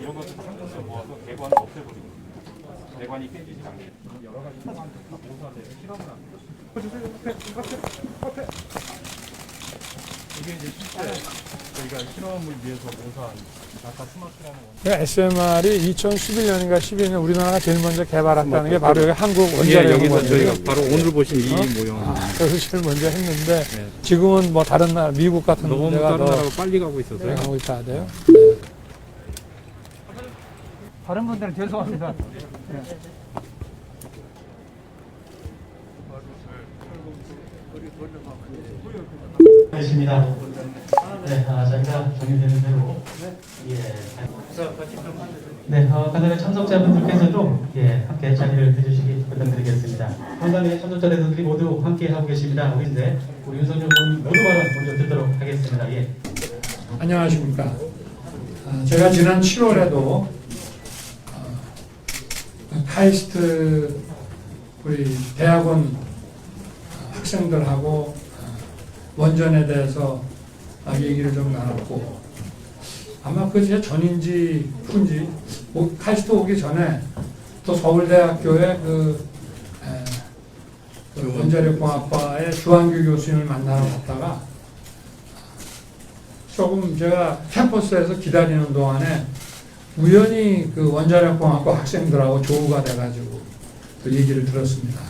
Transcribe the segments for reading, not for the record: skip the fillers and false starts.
이런 것들 한 군데 모아서 배관을 없애버리고 배관이 깨지지 않게 여러 가지 상황을 다 모사돼서 실험을 합니다. 이게 이제 실제 저희가 실험을 위해서 모사한 아까 스마트라는 원. SMR이 2011년인가 12년 우리나라가 제일 먼저 개발했다는 게 바로 여기 한국 예, 원자력 여기서 저희가 원이에요. 바로 오늘 보신 이 모형. 그래서 제일 먼저 했는데 네. 지금은 뭐 다른 나라, 미국 같은 너무 데가 다른 더 나라가 빨리 가고 있어서요. 가고 있다 하대요. 다른 분들은 죄송합니다. 하겠습니다. 네, 저희가 정리되는 대로 네, 간단히 참석자분들께서도 함께 자리를 해주시기 부탁드리겠습니다. 간단히 참석자분들이 모두 함께 하고 계십니다. 우리 윤석열 의원 모두 발언 먼저 듣도록 하겠습니다. 안녕하십니까. 제가 지난 7월에도 카이스트 우리 대학원 학생들하고 원전에 대해서 얘기를 좀 나눴고 아마 그제 전인지 후인지 카이스트 오기 전에 또 서울대학교의 그 원자력공학과의 주한규 교수님을 만나러 갔다가 조금 제가 캠퍼스에서 기다리는 동안에 우연히 그 원자력공학과 학생들하고 조우가 돼가지고 그 얘기를 들었습니다.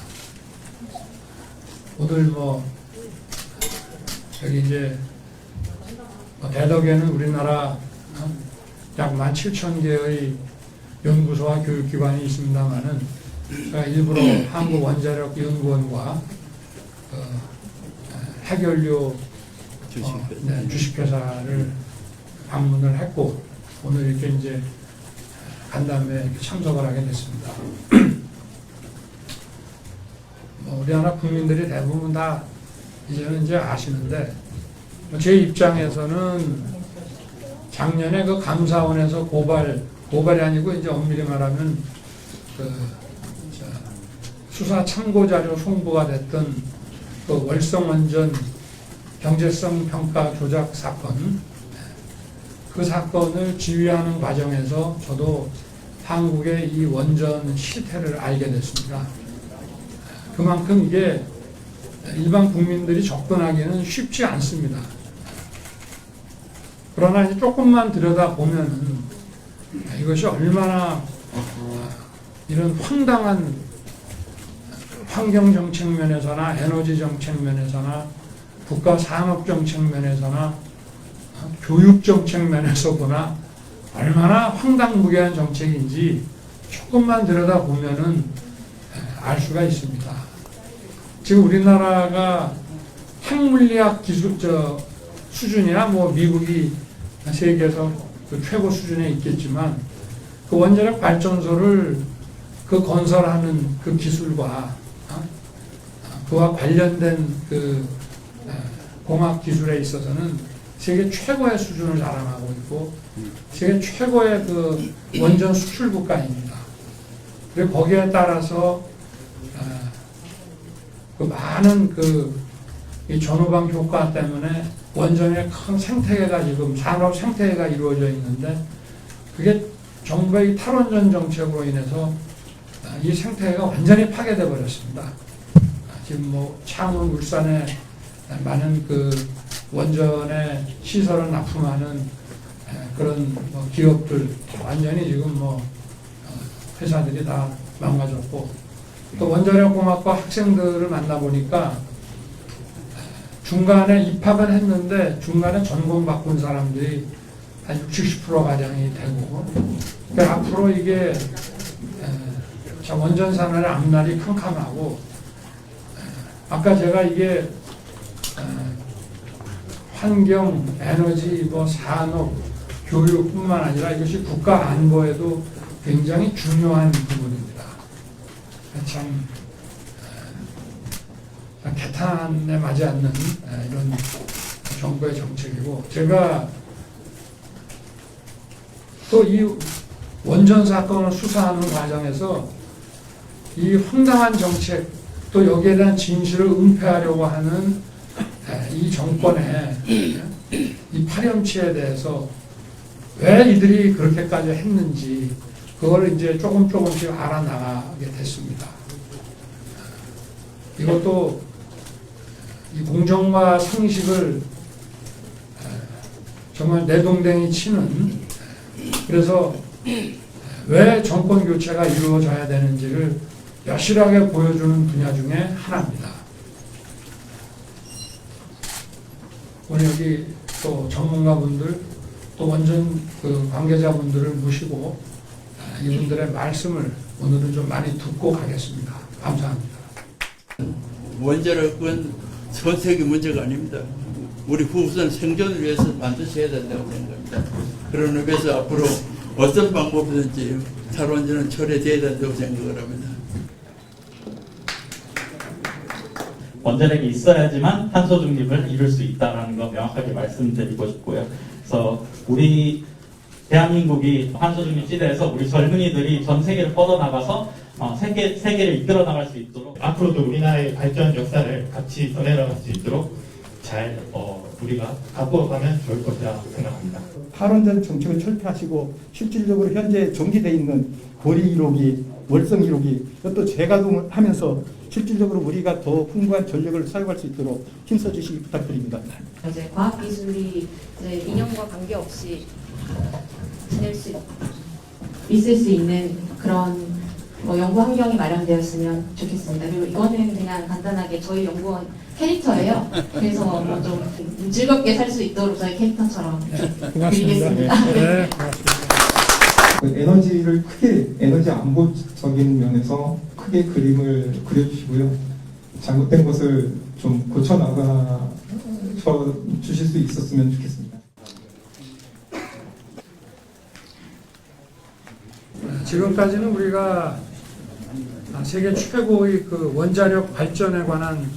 오늘 뭐 여기 이제 대덕에는 우리나라 약 17,000개의 연구소와 교육기관이 있습니다만은 제가 일부러 한국원자력연구원과 핵연료 주식회사를 방문을 했고 오늘 이렇게 이제 간담회에 이렇게 참석을 하게 됐습니다. 우리나라 국민들이 대부분 다 이제는 이제 아시는데 제 입장에서는 작년에 그 감사원에서 고발이 아니고 이제 엄밀히 말하면 그 수사 참고 자료 송부가 됐던 그 월성원전 경제성 평가 조작 사건 그 사건을 지휘하는 과정에서 저도 한국의 이 원전 실태를 알게 됐습니다. 그만큼 이게 일반 국민들이 접근하기는 쉽지 않습니다. 그러나 이제 조금만 들여다보면은 이것이 얼마나 이런 황당한 환경정책 면에서나 에너지정책 면에서나 국가산업정책 면에서나 교육정책 면에서 보나 얼마나 황당무계한 정책인지 조금만 들여다보면은 알 수가 있습니다. 지금 우리나라가 핵물리학 기술 수준이야 뭐 미국이 세계에서 그 최고 수준에 있겠지만 그 원자력 발전소를 그 건설하는 그 기술과 그와 관련된 그 공학 기술에 있어서는 세계 최고의 수준을 자랑하고 있고 세계 최고의 그 원전 수출 국가입니다. 그리고 거기에 따라서 그 많은 이 전후방 효과 때문에 원전의 큰 생태계가 지금 산업 생태계가 이루어져 있는데 그게 정부의 탈원전 정책으로 인해서 이 생태계가 완전히 파괴돼 버렸습니다. 지금 뭐 창원, 울산에 많은 그 원전의 시설을 납품하는 그런 뭐 기업들 완전히 지금 뭐 회사들이 다 망가졌고 또 원자력공학과 학생들을 만나보니까 중간에 입학은 했는데 중간에 전공 바꾼 사람들이 한 60, 70% 가량이 되고 그러니까 앞으로 이게 원전 산업의 앞날이 캄캄하고 아까 제가 이게 환경, 에너지, 뭐 산업, 교육뿐만 아니라 이것이 국가 안보에도 굉장히 중요한 부분입니다. 참 개탄에 맞지 않는 이런 정부의 정책이고 제가 또 이 원전 사건을 수사하는 과정에서 이 황당한 정책 또 여기에 대한 진실을 은폐하려고 하는 이 정권의 이 파렴치에 대해서 왜 이들이 그렇게까지 했는지 그걸 이제 조금씩 알아나가게 됐습니다. 이것도 이 공정과 상식을 정말 내동댕이 치는, 그래서 왜 정권 교체가 이루어져야 되는지를 여실하게 보여주는 분야 중에 하나입니다. 오늘 여기 또 전문가분들 또 원전 그 관계자분들을 모시고 이분들의 말씀을 오늘은 좀 많이 듣고 가겠습니다. 감사합니다. 원자력은 전 세계 문제가 아닙니다. 우리 후손 생존을 위해서 반드시 해야 된다고 생각합니다. 그런 의미에서 앞으로 어떤 방법이든지 탈원전은 철회돼야 된다고 생각을 합니다. 원자력이 있어야지만 탄소 중립을 이룰 수 있다는 거 명확하게 말씀드리고 싶고요. 그래서 우리 대한민국이 탄소 중립 시대에서 우리 젊은이들이 전 세계를 뻗어나가서 세계를 이끌어 나갈 수 있도록 앞으로도 우리나라의 발전 역사를 같이 전해나갈 수 있도록 잘 우리가 갖고 가면 좋을 것이라 생각합니다. 탈원전 정책을 철폐하시고 실질적으로 현재 정지되어 있는 고리 1호기, 월성 1호기 이것도 재가동을 하면서 실질적으로 우리가 더 풍부한 전력을 사용할 수 있도록 힘써주시기 부탁드립니다. 이제 과학기술이 이제 이념과 관계없이 있을 수 있는 그런 연구 환경이 마련되었으면 좋겠습니다. 그리고 이거는 그냥 간단하게 저희 연구원 캐릭터예요. 그래서 좀 즐겁게 살 수 있도록 저희 캐릭터처럼 드리겠습니다. 네. 에너지를 크게, 에너지 안보적인 면에서 크게 그림을 그려주시고요. 잘못된 것을 좀 고쳐나가 주실 수 있었으면 좋겠습니다. 지금까지는 우리가 세계 최고의 그 원자력 발전에 관한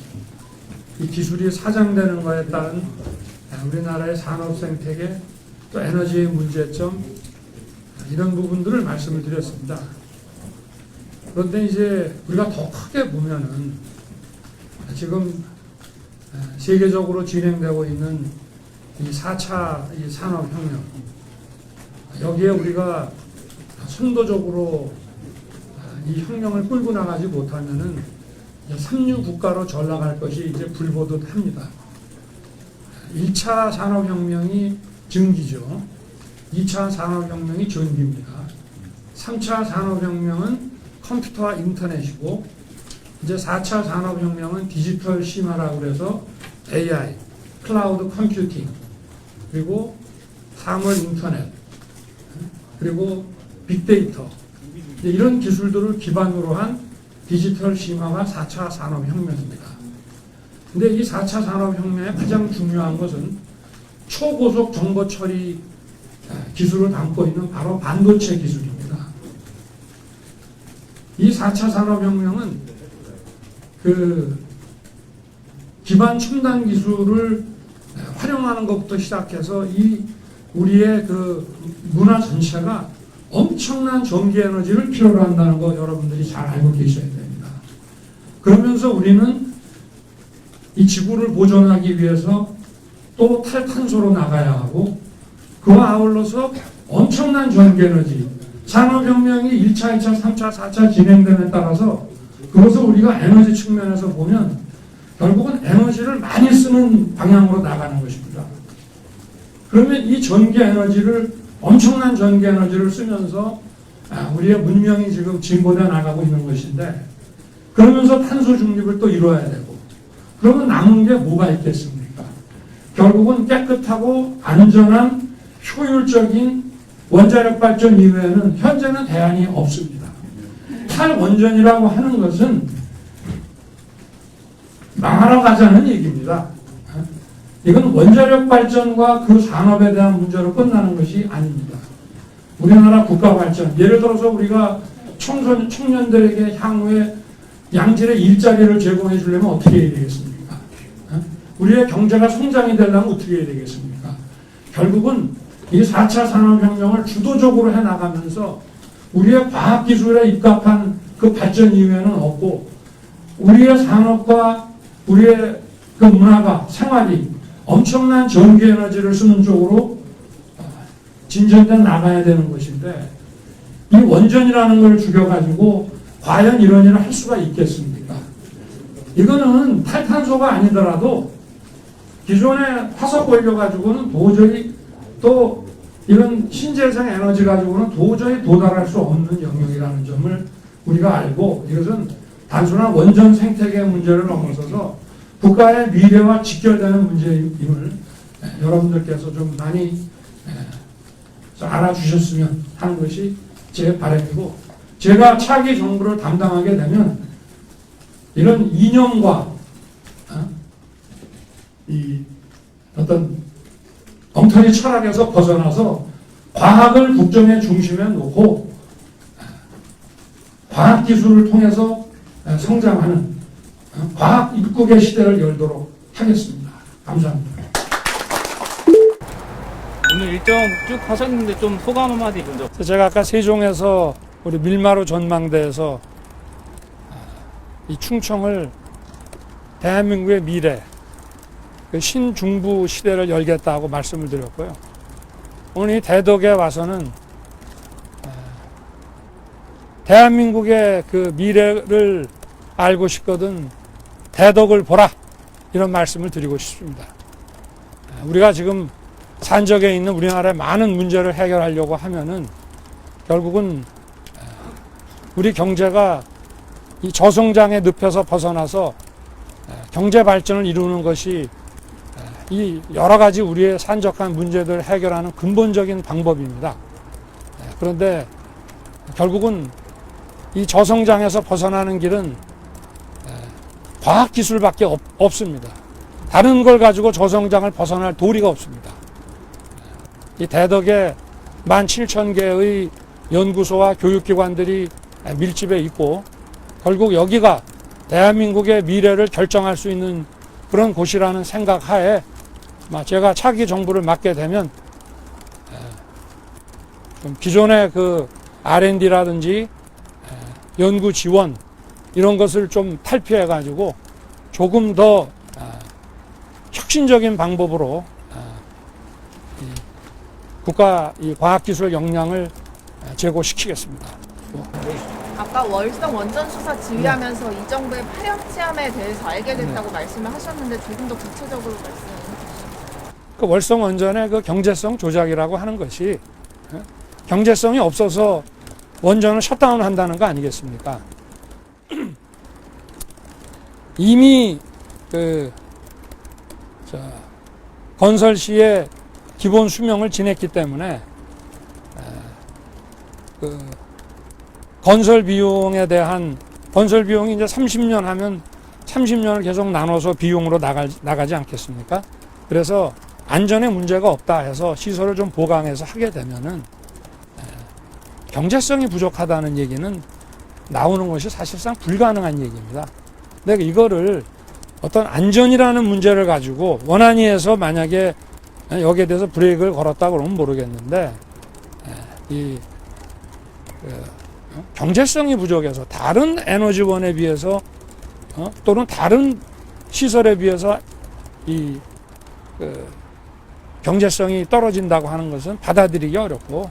이 기술이 사장되는 것에 따른 우리나라의 산업 생태계 또 에너지의 문제점 이런 부분들을 말씀을 드렸습니다. 그런데 이제 우리가 더 크게 보면은 지금 세계적으로 진행되고 있는 이 4차 이 산업혁명 여기에 우리가 선도적으로 이 혁명을 끌고 나가지 못하면은 삼류 국가로 전락할 것이 이제 불보듯합니다. 1차 산업혁명이 증기죠. 2차 산업혁명이 전기입니다. 3차 산업혁명은 컴퓨터와 인터넷이고 이제 4차 산업혁명은 디지털 심화라고 그래서 AI, 클라우드 컴퓨팅, 그리고 사물 인터넷, 그리고 빅데이터 이런 기술들을 기반으로 한 디지털 심화가 4차 산업혁명입니다. 근데 이 4차 산업혁명의 가장 중요한 것은 초고속 정보 처리 기술을 담고 있는 바로 반도체 기술입니다. 이 4차 산업혁명은 그 기반 첨단 기술을 활용하는 것부터 시작해서 이 우리의 그 문화 전체가 엄청난 전기 에너지를 필요로 한다는 거 여러분들이 잘 알고 계셔야 됩니다. 그러면서 우리는 이 지구를 보존하기 위해서 또 탈탄소로 나가야 하고 그와 아울러서 엄청난 전기 에너지 산업혁명이 1차, 2차, 3차, 4차 진행됨에 따라서 그것을 우리가 에너지 측면에서 보면 결국은 에너지를 많이 쓰는 방향으로 나가는 것입니다. 그러면 이 전기 에너지를 엄청난 전기 에너지를 쓰면서 우리의 문명이 지금 진보되어 나가고 있는 것인데 그러면서 탄소 중립을 또 이루어야 되고 그러면 남은 게 뭐가 있겠습니까? 결국은 깨끗하고 안전한 효율적인 원자력 발전 이외에는 현재는 대안이 없습니다. 탈원전이라고 하는 것은 망하러 가자는 얘기입니다. 이건 원자력 발전과 그 산업에 대한 문제로 끝나는 것이 아닙니다. 우리나라 국가 발전, 예를 들어서 우리가 청년들에게 향후에 양질의 일자리를 제공해 주려면 어떻게 해야 되겠습니까? 우리의 경제가 성장이 되려면 어떻게 해야 되겠습니까? 결국은 이 4차 산업혁명을 주도적으로 해나가면서 우리의 과학기술에 입각한 그 발전 이후에는 없고 우리의 산업과 우리의 그 문화가 생활이 엄청난 전기 에너지를 쓰는 쪽으로 진전돼 나가야 되는 것인데 이 원전이라는 걸 죽여가지고 과연 이런 일을 할 수가 있겠습니까? 이거는 탈탄소가 아니더라도 기존에 화석 올려가지고는 도저히 또 이런 신재생 에너지 가지고는 도저히 도달할 수 없는 영역이라는 점을 우리가 알고 이것은 단순한 원전 생태계 문제를 넘어서서 국가의 미래와 직결되는 문제임을 여러분들께서 좀 많이 알아주셨으면 하는 것이 제 바람이고 제가 차기 정부를 담당하게 되면 이런 이념과 이 어떤 엉터리 철학에서 벗어나서 과학을 국정의 중심에 놓고 과학기술을 통해서 성장하는 과학 입국의 시대를 열도록 하겠습니다. 감사합니다. 오늘 일정 쭉 하셨는데 좀 소감 한마디 먼저. 제가 아까 세종에서 우리 밀마루 전망대에서 이 충청을 대한민국의 미래, 그 신중부 시대를 열겠다고 말씀을 드렸고요. 오늘 이 대덕에 와서는 대한민국의 그 미래를 알고 싶거든 대덕을 보라 이런 말씀을 드리고 싶습니다. 우리가 지금 산적에 있는 우리나라의 많은 문제를 해결하려고 하면은 결국은 우리 경제가 이 저성장의 늪에서 벗어나서 경제 발전을 이루는 것이 이 여러 가지 우리의 산적한 문제들을 해결하는 근본적인 방법입니다. 그런데 결국은 이 저성장에서 벗어나는 길은 과학기술밖에 없습니다. 다른 걸 가지고 저성장을 벗어날 도리가 없습니다. 이 대덕에 17,000개의 연구소와 교육기관들이 밀집해 있고 결국 여기가 대한민국의 미래를 결정할 수 있는 그런 곳이라는 생각 하에 제가 차기 정부를 맡게 되면 좀 기존의 그 R&D라든지 연구 지원 이런 것을 좀 탈피해 가지고 조금 더 혁신적인 방법으로 국가 이 과학기술 역량을 제고시키겠습니다. 아까 월성 원전 수사 지휘하면서 이 정부의 파렴치함에 대해서 알게 됐다고 말씀을 하셨는데 조금 더 구체적으로 말씀해 주시죠. 그 월성 원전의 그 경제성 조작이라고 하는 것이 경제성이 없어서 원전을 셧다운 한다는 거 아니겠습니까? 이미 건설 시에 기본 수명을 지냈기 때문에 건설 비용에 대한 건설 비용이 이제 30년 하면 30년을 계속 나눠서 비용으로 나가지 않겠습니까? 그래서 안전에 문제가 없다 해서 시설을 좀 보강해서 하게 되면은 경제성이 부족하다는 얘기는 나오는 것이 사실상 불가능한 얘기입니다. 근데 이거를 어떤 안전이라는 문제를 가지고 원안위에서 만약에 여기에 대해서 브레이크를 걸었다 그러면 모르겠는데 경제성이 부족해서 다른 에너지원에 비해서 또는 다른 시설에 비해서 이 경제성이 떨어진다고 하는 것은 받아들이기 어렵고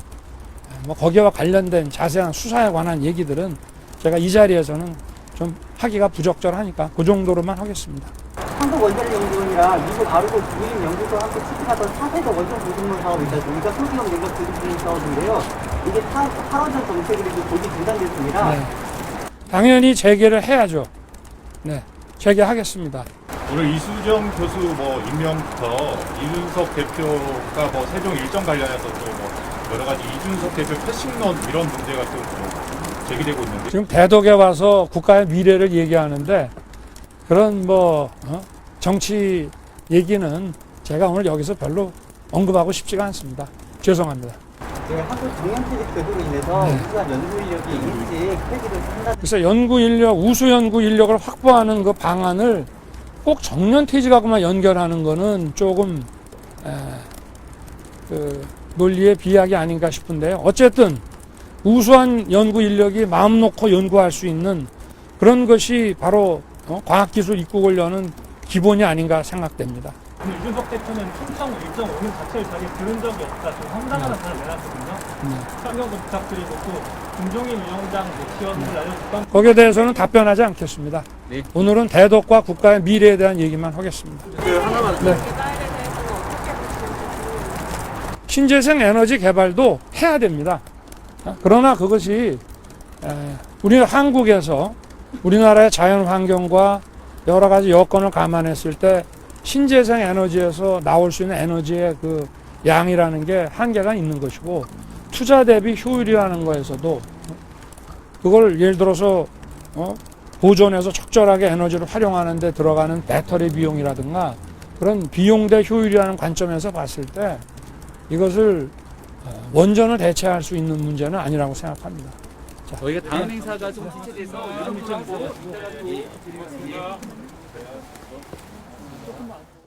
거기와 관련된 자세한 수사에 관한 얘기들은 제가 이 자리에서는 좀 하기가 부적절하니까 그 정도로만 하겠습니다. 한국원자력연구원이랑 미국 아르고 주립연구소 함께 추진하던 4세대 원전 보증론 사업이 있다. 우리가 소기업 연결 조직 중인 사업인데요. 이게 탈원전 정책으로 조기 중단됐습니다. 네. 당연히 재개를 해야죠. 네, 재개하겠습니다. 오늘 이수정 교수 임명부터 이준석 대표가 세종 일정 관련해서 또 여러 가지 이준석 대표 패싱론 이런 문제가 또 제기되고 있는데 지금 대덕에 와서 국가의 미래를 얘기하는데 그런 정치 얘기는 제가 오늘 여기서 별로 언급하고 싶지가 않습니다. 죄송합니다. 한국 정년퇴직 제도로 인해서 우수한 연구 인력이 일찍 퇴직을 한다는. 그래서 연구 인력, 우수 연구 인력을 확보하는 그 방안을 꼭 정년퇴직하고만 연결하는 거는 조금 논리의 비약이 아닌가 싶은데요. 어쨌든 우수한 연구 인력이 마음 놓고 연구할 수 있는 그런 것이 바로 과학기술 입국을 여는 기본이 아닌가 생각됩니다. 근데 이준석 대표는 충청 일정 오는 자체를 자기 들은 적이 없다. 좀 황당하다는 말을 내놨거든요. 설명도 부탁드리고 또 김종인 위원장 지원을 알려줬던 거기에 대해서는 답변하지 않겠습니다. 네. 오늘은 대덕과 국가의 미래에 대한 얘기만 하겠습니다. 하나만 네. 신재생 에너지 개발도 해야 됩니다. 그러나 그것이 우리 한국에서 우리나라의 자연 환경과 여러 가지 여건을 감안했을 때 신재생 에너지에서 나올 수 있는 에너지의 그 양이라는 게 한계가 있는 것이고 투자 대비 효율이라는 거에서도 그걸 예를 들어서 보존해서 적절하게 에너지를 활용하는 데 들어가는 배터리 비용이라든가 그런 비용 대 효율이라는 관점에서 봤을 때 이것을 원전을 대체할 수 있는 문제는 아니라고 생각합니다. 자, 저희가 다음 행사가 좀 지체돼서 이런 일정이 있어가지고